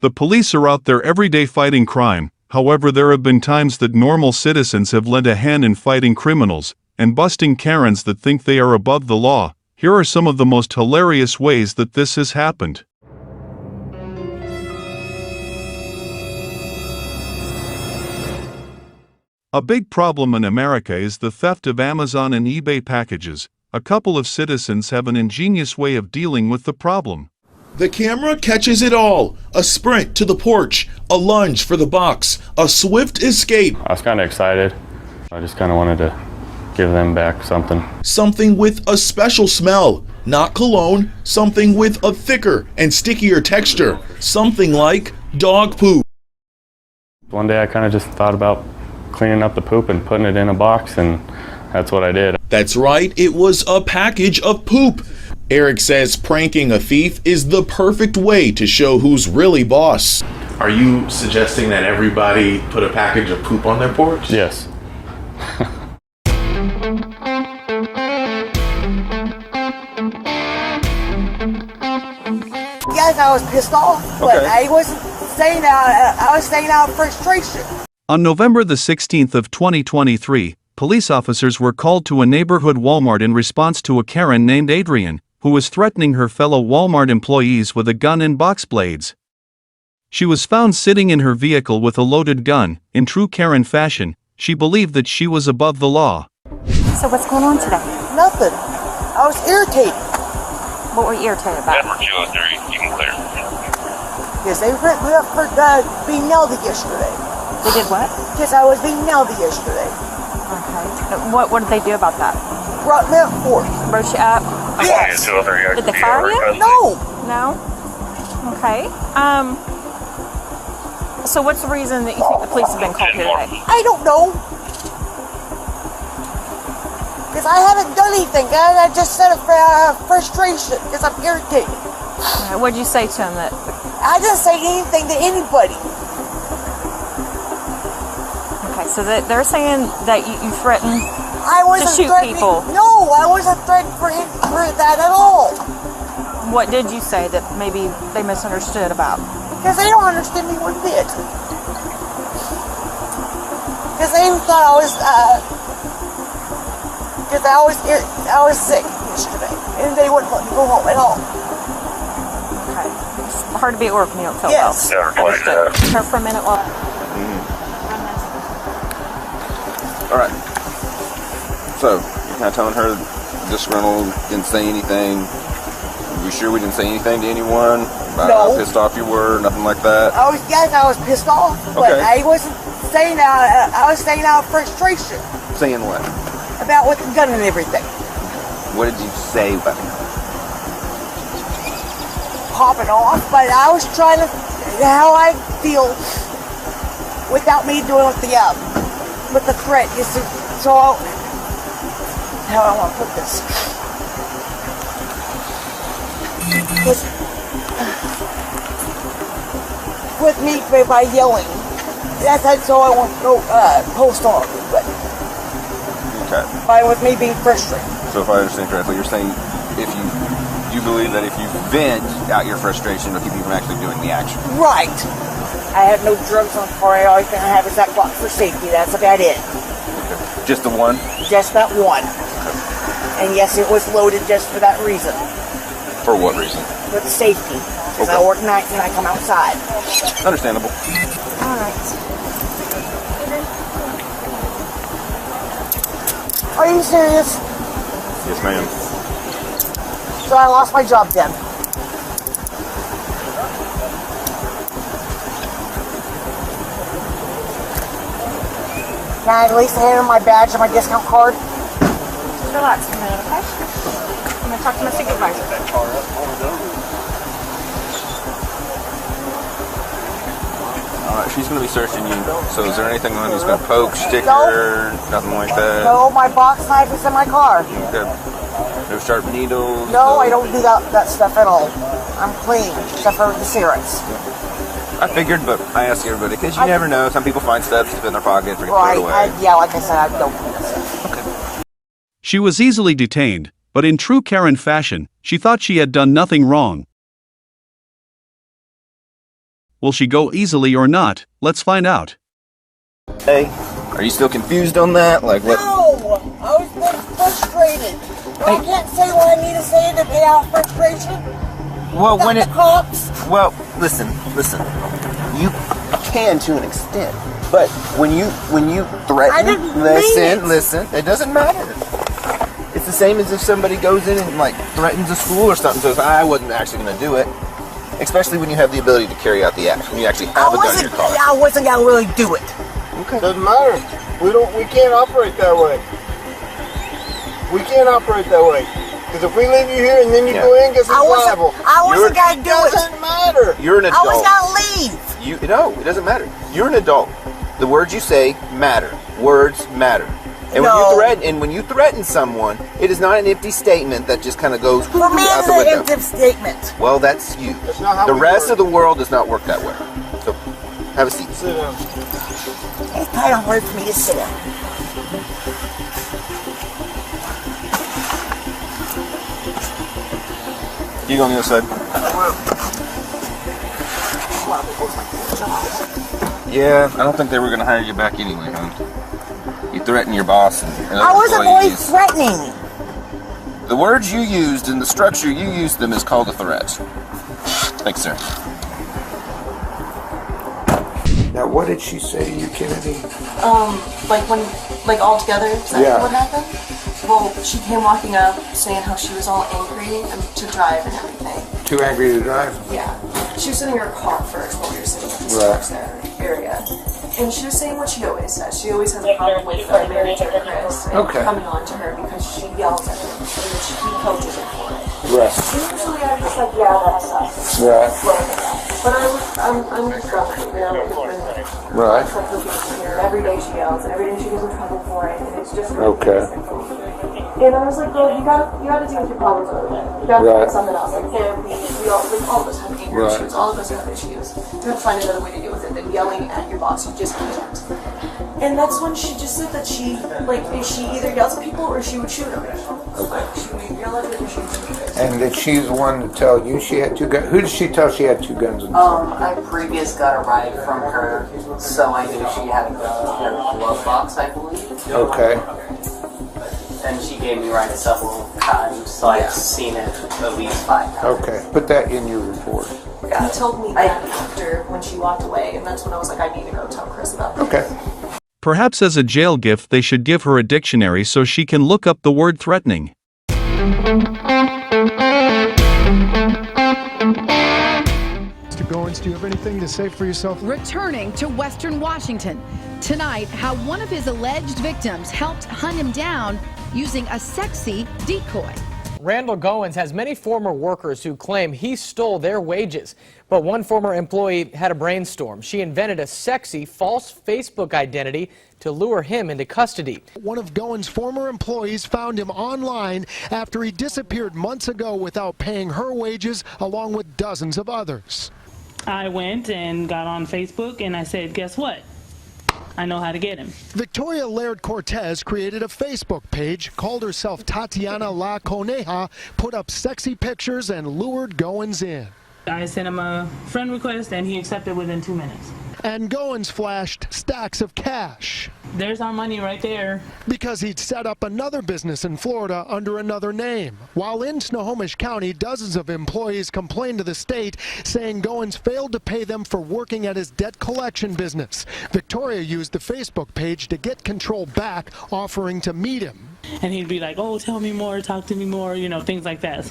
The police are out there every day fighting crime. However, there have been times that normal citizens have lent a hand in fighting criminals and busting Karens that think they are above the law. Here are some of the most hilarious ways that this has happened. A big problem in America is the theft of Amazon and eBay packages. A couple of citizens have an ingenious way of dealing with the problem. The camera catches it all. A sprint to the porch, a lunge for the box, a swift escape. I was kind of excited. I just kind of wanted to give them back something. Something with a special smell. Not cologne, something with a thicker and stickier texture. Something like dog poop. One day I kind of just thought about cleaning up the poop and putting it in a box, and that's what I did. That's right, it was a package of poop. Eric says pranking a thief is the perfect way to show who's really boss. Are you suggesting that everybody put a package of poop on their porch? Yes. Yes, I was pissed off, but I wasn't staying out. I was staying out of frustration. On November the 16th of 2023, police officers were called to a neighborhood Walmart in response to a Karen named Adrian, who was threatening her fellow Walmart employees with a gun and box blades. She was found sitting in her vehicle with a loaded gun. In true Karen fashion, she believed that she was above the law. So what's going on today? Nothing. I was irritated. What were you irritated about? Denver 203, you can clear. Because they ripped me up for being nailed yesterday. They did what? Because I was being nailed yesterday. Okay. What did they do about that? Brought me up for it. Wrote you up? Yes. 203, Did they fire you? No. No? Okay. So what's the reason that you think the police have been called here today? I don't know. Because I haven't done anything. I just said it for frustration because I'm irritated. What did you say to them? That I didn't say anything to anybody. okay? So they're saying that you threatened I wasn't to shoot threatening. people. No, I wasn't threatening for that at all. What did you say that maybe they misunderstood about? Because they don't understand me one bit. Because they thought I was, because I was sick yesterday, and they wouldn't let me go home at all. Okay. It's hard to be at work when you don't feel Yes. well. Understood. Her for a minute while. All right. So, you're kind of telling her disgruntled, didn't say anything. You sure we didn't say anything to anyone about how pissed off you were, nothing like that? I was pissed off, but I wasn't staying out. I was staying out of frustration Saying what? about with the gun and everything. What did you say about it? Popping off, but I was trying to how I feel without me doing with the threat. So how I want to put this. With me by yelling. That's all I want to go post on. But with me being frustrated. So if I understand correctly, you're saying if you believe that if you vent out your frustration, it'll keep you from actually doing the action. Right. I have no drugs on the car. All I have is that Glock for safety. That's about it. Okay. Just the one? Just that one. And yes, it was loaded just for that reason. For what reason? For the safety. Because I work nights and I come outside. Understandable. All right. Are you serious? Yes, ma'am. So I lost my job then. Can I at least hand him my badge and my discount card? Just relax a minute, okay? I'm going to talk to my supervisor. Alright, she's going to be searching you. So is there anything on you? It's got a poke, sticker, nothing like that? No, my box knife is in my car. Okay. No sharp needles? No, I don't do that stuff at all. I'm clean, except for the cigarettes. I figured, but I ask everybody, because you never know. Some people find stuff in their pockets or Right, throw it away. yeah, like I said, I don't do this. Okay. She was easily detained, but in true Karen fashion, she thought she had done nothing wrong. Will she go easily or not? Let's find out. Hey, are you still confused on that? Like what? No, I was getting frustrated. I can't say what I need to say to get out frustration. Well, when The it cops. well, listen. You can to an extent, but when you I threaten, didn't mean it. listen. It doesn't matter. It's the same as if somebody goes in and like threatens a school or something. Says I wasn't actually going to do it. Especially when you have the ability to carry out the action. When you actually have a gun in your car. I wasn't gonna really do it. Okay. Doesn't matter. We can't operate that way. We can't operate that way. Because if we leave you here and then you go in, guess who's liable? I wasn't gonna do it. Doesn't matter. You're an I adult. was gonna leave. No, it doesn't matter. You're an adult. The words you say matter. Words matter. And when you threaten someone, it is not an empty statement that just kind of goes For me, out it's the an window. empty statement. Well, that's you. That's not how The we rest work. of the world does not work that way. So, have a seat. Sit down. It's kind of hard for me to sit down. You go on the other side. Yeah, I don't think they were going to hire you back anyway, hon. You threatened your boss and other I wasn't employees. always threatening. The words you used and the structure you used them is called a threat. Thanks, sir. Now, what did she say to you, Kennedy? Like all together, is that Yeah. what happened? Well, she came walking up saying how she was all angry and to drive and everything. Too angry to drive? Yeah. She was sitting in her car first while we were sitting at the Right. Starbucks area. And she was saying what she always says. She always has a problem with the manager, Chris, and Okay. coming on to her because she yells at him and he coaches her for it. Right. Usually I'm just like, yeah, that sucks. Right. But I'm just grumpy, you know? Right. It's like looking at her. Every day she yells, and every day she gets in trouble for it, and it's just Okay. And I was like, girl, you gotta deal with your problems over there. You gotta Right. find something else, like therapy. All of us have anger Right. issues. All of us have issues. You have to find another way to deal with it than yelling at your boss. You just can't. And that's when she just said that she either yells at people or she would shoot them. Like, she would yell at them or she would shoot them. And did she the one to tell you she had two guns? Who did she tell she had two guns in the I previous got a ride from her, so I knew she had a gun in her glove box, I believe. Okay. And she gave me rides several times, so I've seen it at least 5 times. Okay. Put that in your report. He told me that after when she walked away, and that's when I was like, I need to go tell Chris about this. Okay. Perhaps as a jail gift they should give her a dictionary so she can look up the word threatening. Mr. Goins, do you have anything to say for yourself? Returning to Western Washington. Tonight, how one of his alleged victims helped hunt him down using a sexy decoy. Randall Goins has many former workers who claim he stole their wages. But one former employee had a brainstorm. She invented a sexy false Facebook identity to lure him into custody. One of Goins' former employees found him online after he disappeared months ago without paying her wages, along with dozens of others. I went and got on Facebook and I said, guess what? I know how to get him. Victoria Laird Cortez created a Facebook page, called herself Tatiana La Coneja, put up sexy pictures, and lured Goins in. I sent him a friend request and he accepted within 2 minutes. And Goins flashed stacks of cash. There's our money right there. Because he'd set up another business in Florida under another name. While in Snohomish County, dozens of employees complained to the state, saying Goins failed to pay them for working at his debt collection business. Victoria used the Facebook page to get control back, offering to meet him. And he'd be like, oh, tell me more, talk to me more, you know, things like that.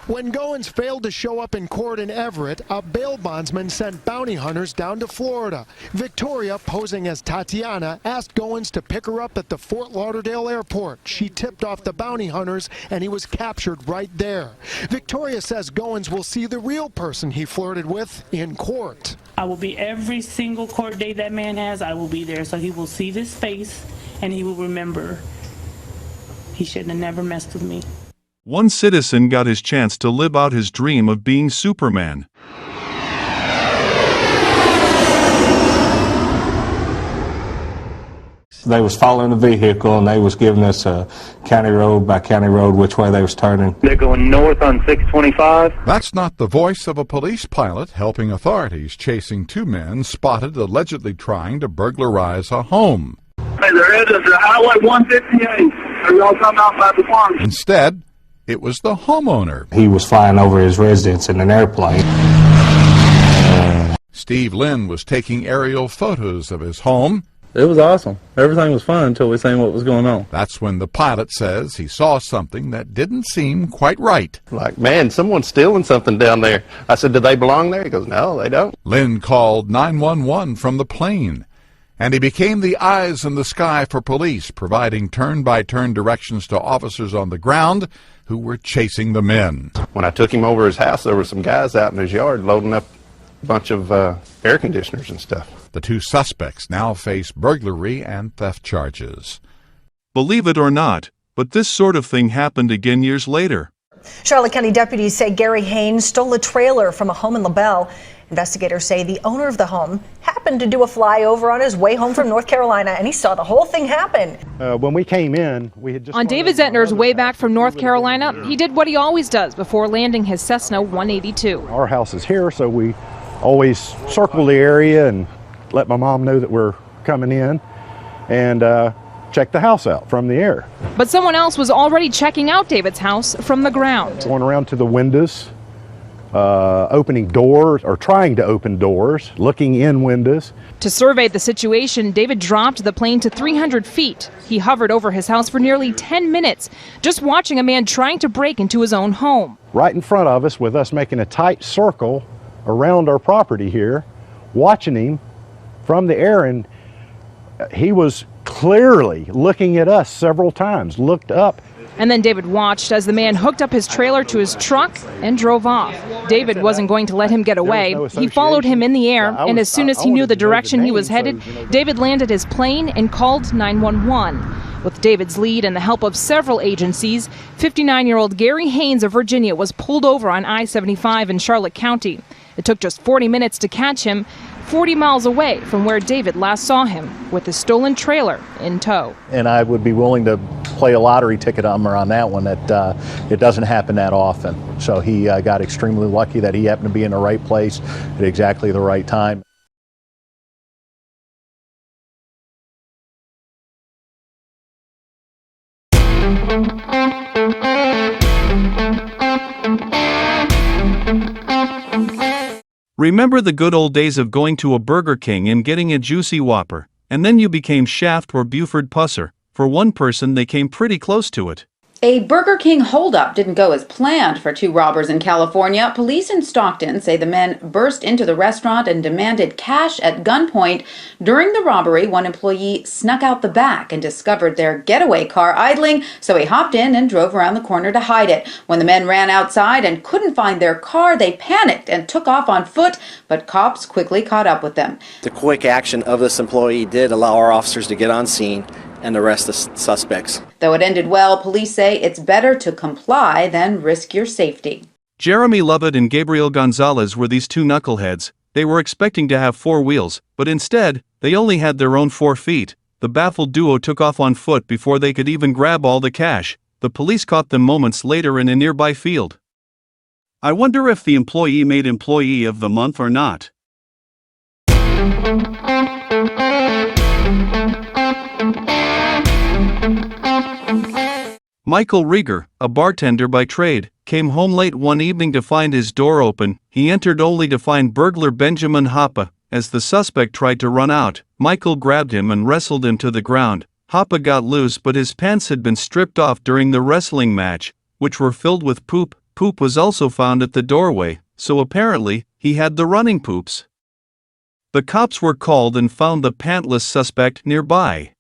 When Goins failed to show up in court in Everett, a bail bondsman sent bounty hunters down to Florida. Victoria, posing as Tatiana, asked Goins to pick her up at the Fort Lauderdale airport. She tipped off the bounty hunters, and he was captured right there. Victoria says Goins will see the real person he flirted with in court. I will be every single court date that man has, I will be there. So he will see this face and he will remember he shouldn't have never messed with me. One citizen got his chance to live out his dream of being Superman. They was following the vehicle, and they was giving us a county road by county road which way they was turning. They're going north on 625. That's not the voice of a police pilot helping authorities chasing two men spotted allegedly trying to burglarize a home. Hey, they're headed to Highway 158. Are y'all coming out by the farm? Instead, it was the homeowner. He was flying over his residence in an airplane. Steve Lynn was taking aerial photos of his home. It was awesome. Everything was fun until we seen what was going on. That's when the pilot says he saw something that didn't seem quite right. Like, man, someone's stealing something down there. I said, do they belong there? He goes, no, they don't. Lynn called 911 from the plane, and he became the eyes in the sky for police, providing turn-by-turn directions to officers on the ground who were chasing the men. When I took him over his house, there were some guys out in his yard loading up a bunch of air conditioners and stuff. The two suspects now face burglary and theft charges. Believe it or not, but this sort of thing happened again years later. Charlotte County deputies say Gary Haynes stole a trailer from a home in LaBelle. Investigators say the owner of the home happened to do a flyover on his way home from North Carolina, and he saw the whole thing happen. When we came in, we had just... On David Zettner's way back from North Carolina, he did what he always does before landing his Cessna 182. Our house is here, so we always circle the area and let my mom know that we're coming in and check the house out from the air. But someone else was already checking out David's house from the ground. Going around to the windows, opening doors or trying to open doors, looking in windows. To survey the situation, David dropped the plane to 300 feet. He hovered over his house for nearly 10 minutes, just watching a man trying to break into his own home. Right in front of us, with us making a tight circle around our property here, watching him from the air, and he was clearly looking at us several times, looked up. And then David watched as the man hooked up his trailer to his truck and drove off. David wasn't going to let him get away. He followed him in the air, and as soon as he knew the direction he was headed, David landed his plane and called 911. With David's lead and the help of several agencies, 59-year-old Gary Haynes of Virginia was pulled over on I-75 in Charlotte County. It took just 40 minutes to catch him, 40 miles away from where David last saw him, with the stolen trailer in tow. And I would be willing to play a lottery ticket on that one. That it doesn't happen that often. So he got extremely lucky that he happened to be in the right place at exactly the right time. Remember the good old days of going to a Burger King and getting a juicy Whopper, and then you became Shaft or Buford Pusser. For one person, they came pretty close to it. A Burger King holdup didn't go as planned for two robbers in California. Police in Stockton say the men burst into the restaurant and demanded cash at gunpoint. During the robbery, one employee snuck out the back and discovered their getaway car idling, so he hopped in and drove around the corner to hide it. When the men ran outside and couldn't find their car, they panicked and took off on foot, but cops quickly caught up with them. The quick action of this employee did allow our officers to get on scene and arrest the suspects. Though it ended well, police say it's better to comply than risk your safety. Jeremy Lovett and Gabriel Gonzalez were these two knuckleheads. They were expecting to have 4 wheels, but instead, they only had their own 4 feet. The baffled duo took off on foot before they could even grab all the cash. The police caught them moments later in a nearby field. I wonder if the employee made Employee of the Month or not. Michael Rieger, a bartender by trade, came home late one evening to find his door open. He entered only to find burglar Benjamin Hoppe. As the suspect tried to run out, Michael grabbed him and wrestled him to the ground. Hoppe got loose, but his pants had been stripped off during the wrestling match, which were filled with poop. Poop was also found at the doorway, so apparently, he had the running poops. The cops were called and found the pantless suspect nearby.